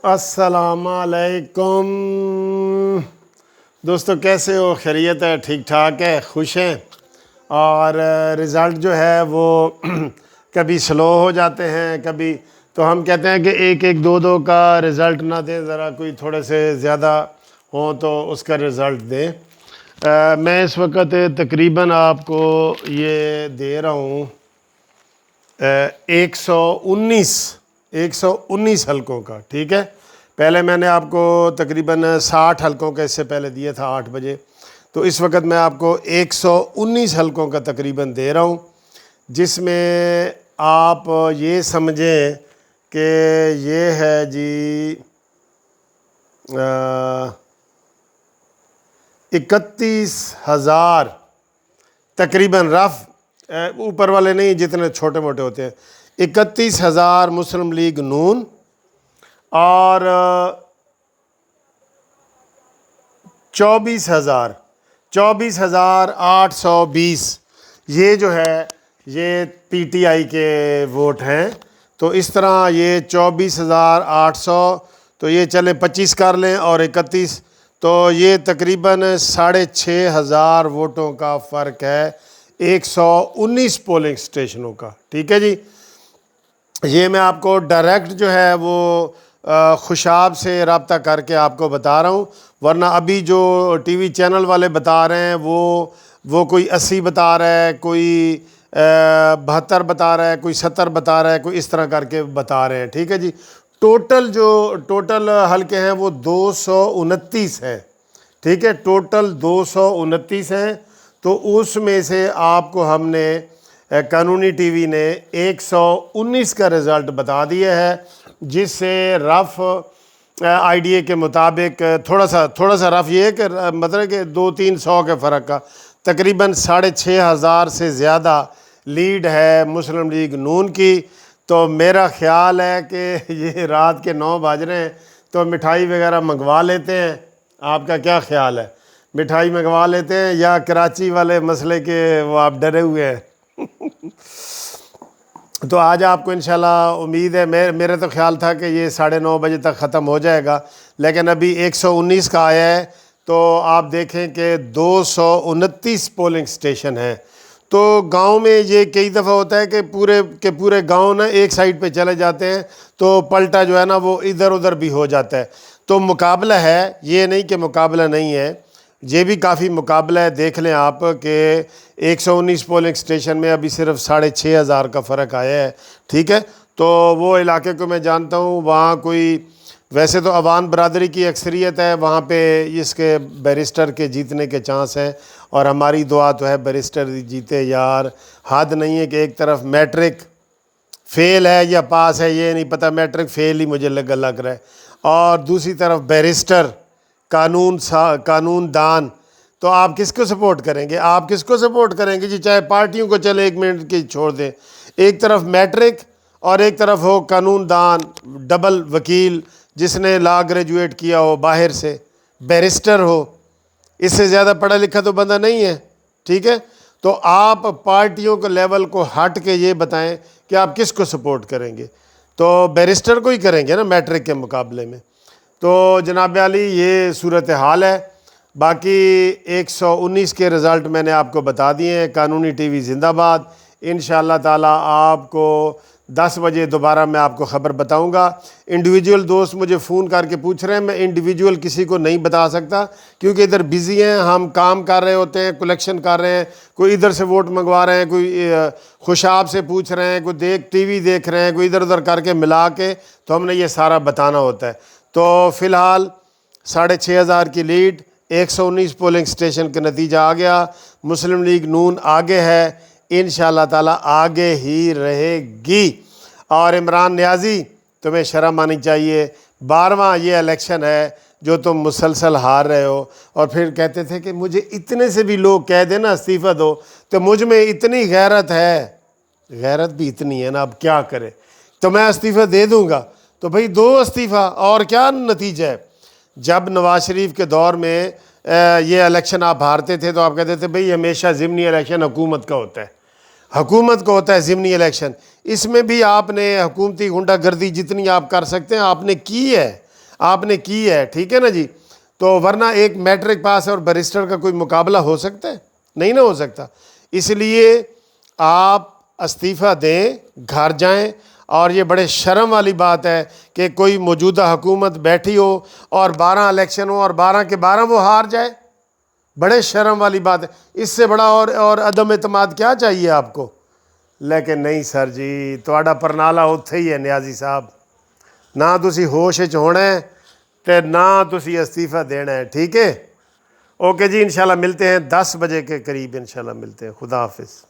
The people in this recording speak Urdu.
السلام علیکم دوستو، کیسے ہو؟ خیریت ہے؟ ٹھیک ٹھاک ہے؟ خوش ہیں؟ اور رزلٹ جو ہے وہ کبھی سلو ہو جاتے ہیں، کبھی تو ہم کہتے ہیں کہ ایک ایک دو دو کا رزلٹ نہ دیں، ذرا کوئی تھوڑے سے زیادہ ہوں تو اس کا رزلٹ دیں۔ میں اس وقت تقریباً آپ کو یہ دے رہا ہوں 119 حلقوں کا، ٹھیک ہے۔ پہلے میں نے آپ کو تقریباً 60 حلقوں کا اس سے پہلے دیا تھا 8 بجے، تو اس وقت میں آپ کو 119 حلقوں کا تقریباً دے رہا ہوں، جس میں آپ یہ سمجھیں کہ یہ ہے جی 31,000 تقریباً رف، اوپر والے نہیں جتنے چھوٹے موٹے ہوتے ہیں، 31,000 مسلم لیگ نون اور 24,820 یہ جو ہے یہ پی ٹی آئی کے ووٹ ہیں۔ تو اس طرح یہ 24,800، تو یہ چلے 25 کر لیں اور 31، تو یہ تقریباً 6,500 ووٹوں کا فرق ہے 119 پولنگ اسٹیشنوں کا، ٹھیک ہے جی۔ یہ میں آپ کو ڈائریکٹ جو ہے وہ خوشاب سے رابطہ کر کے آپ کو بتا رہا ہوں، ورنہ ابھی جو ٹی وی چینل والے بتا رہے ہیں وہ کوئی 80 بتا رہا ہے، کوئی 72 بتا رہا ہے، کوئی 70 بتا رہا ہے، کوئی اس طرح کر کے بتا رہے ہیں، ٹھیک ہے جی۔ ٹوٹل حلقے ہیں وہ 229 ہیں، ٹھیک ہے، ٹوٹل 229 ہیں۔ تو اس میں سے آپ کو ہم نے قانونی ٹی وی نے 119 کا رزلٹ بتا دیا ہے، جس سے رف آئی ڈی اے کے مطابق تھوڑا سا رف یہ ہے کہ مطلب کہ 200-300 کے فرق کا تقریباً 6,500 سے زیادہ لیڈ ہے مسلم لیگ نون کی۔ تو میرا خیال ہے کہ یہ رات کے 9 بج رہے ہیں، تو مٹھائی وغیرہ منگوا لیتے ہیں۔ آپ کا کیا خیال ہے؟ مٹھائی منگوا لیتے ہیں یا کراچی والے مسئلے کے وہ آپ ڈرے ہوئے ہیں؟ تو آج آپ کو انشاءاللہ امید ہے، میرے تو خیال تھا کہ یہ 9:30 بجے تک ختم ہو جائے گا، لیکن ابھی 119 کا آیا ہے، تو آپ دیکھیں کہ 229 پولنگ سٹیشن ہیں۔ تو گاؤں میں یہ کئی دفعہ ہوتا ہے کہ پورے گاؤں نا ایک سائڈ پہ چلے جاتے ہیں، تو پلٹا جو ہے نا وہ ادھر ادھر بھی ہو جاتا ہے۔ تو مقابلہ ہے، یہ نہیں کہ مقابلہ نہیں ہے، یہ بھی کافی مقابلہ ہے۔ دیکھ لیں آپ کہ 119 پولنگ سٹیشن میں ابھی صرف 6,500 کا فرق آیا ہے، ٹھیک ہے۔ تو وہ علاقے کو میں جانتا ہوں، وہاں کوئی ویسے تو عوام برادری کی اکثریت ہے، وہاں پہ اس کے بیرسٹر کے جیتنے کے چانس ہیں، اور ہماری دعا تو ہے بیرسٹر جیتے یار۔ حد نہیں ہے کہ ایک طرف میٹرک فیل ہے یا پاس ہے، یہ نہیں پتہ، میٹرک فیل ہی مجھے لگ رہا ہے، اور دوسری طرف بیرسٹر قانون دان۔ تو آپ کس کو سپورٹ کریں گے؟ آپ کس کو سپورٹ کریں گے جی؟ چاہے پارٹیوں کو چلے 1 منٹ کی چھوڑ دیں، ایک طرف میٹرک اور ایک طرف ہو قانون دان، ڈبل وکیل جس نے لا گریجویٹ کیا ہو باہر سے، بیرسٹر ہو، اس سے زیادہ پڑھا لکھا تو بندہ نہیں ہے، ٹھیک ہے۔ تو آپ پارٹیوں کے لیول کو ہٹ کے یہ بتائیں کہ آپ کس کو سپورٹ کریں گے؟ تو بیرسٹر کو ہی کریں گے نا میٹرک کے مقابلے میں۔ تو جناب علی یہ صورتحال ہے۔ باقی 119 کے رزلٹ میں نے آپ کو بتا دیے ہیں۔ قانونی ٹی وی زندہ باد۔ انشاءاللہ تعالیٰ آپ کو 10 بجے دوبارہ میں آپ کو خبر بتاؤں گا۔ انڈیویجول دوست مجھے فون کر کے پوچھ رہے ہیں، میں انڈیویجول کسی کو نہیں بتا سکتا کیونکہ ادھر بزی ہیں، ہم کام کر رہے ہوتے ہیں، کلیکشن کر رہے ہیں، کوئی ادھر سے ووٹ منگوا رہے ہیں، کوئی خوشاب سے پوچھ رہے ہیں، کوئی ٹی وی دیکھ رہے ہیں، کوئی ادھر ادھر کر کے ملا کے تو ہم نے یہ سارا بتانا ہوتا ہے۔ تو فی الحال 6,500 کی لیڈ، 119 پولنگ سٹیشن کا نتیجہ آ گیا، مسلم لیگ نون آگے ہے، انشاءاللہ تعالیٰ آگے ہی رہے گی۔ اور عمران نیازی، تمہیں شرم آنی چاہیے، 12واں یہ الیکشن ہے جو تم مسلسل ہار رہے ہو، اور پھر کہتے تھے کہ مجھے اتنے سے بھی لوگ کہہ دینا استعفیٰ دو، تو مجھ میں اتنی غیرت ہے، غیرت بھی اتنی ہے نا، اب کیا کرے، تو میں استعفیٰ دے دوں گا۔ تو بھئی دو استعفیٰ، اور کیا نتیجہ ہے؟ جب نواز شریف کے دور میں یہ الیکشن آپ ہارتے تھے تو آپ کہتے تھے بھئی ہمیشہ ضمنی الیکشن حکومت کا ہوتا ہے، حکومت کو ہوتا ہے ضمنی الیکشن۔ اس میں بھی آپ نے حکومتی غنڈہ گردی جتنی آپ کر سکتے ہیں آپ نے کی ہے، آپ نے کی ہے, ٹھیک ہے نا جی. تو ورنہ ایک میٹرک پاس اور بیرسٹر کا کوئی مقابلہ ہو سکتا ہے؟ نہیں نہ ہو سکتا. اس لیے آپ استعفیٰ دیں, گھر جائیں. اور یہ بڑے شرم والی بات ہے کہ کوئی موجودہ حکومت بیٹھی ہو اور 12 الیکشن ہو اور 12 کے 12 وہ ہار جائے. بڑے شرم والی بات ہے. اس سے بڑا اور عدم اعتماد کیا چاہیے آپ کو؟ لیکن نہیں سر جی, تہاڈا پرنالا اتھے ہی ہے نیازی صاحب. نہ تسی ہوش وچ ہونا ہے تے نہ تسی استعفیٰ دینا ہے, ٹھیک ہے. اوکے جی, انشاءاللہ ملتے ہیں 10 بجے کے قریب, انشاءاللہ ملتے ہیں. خدا حافظ.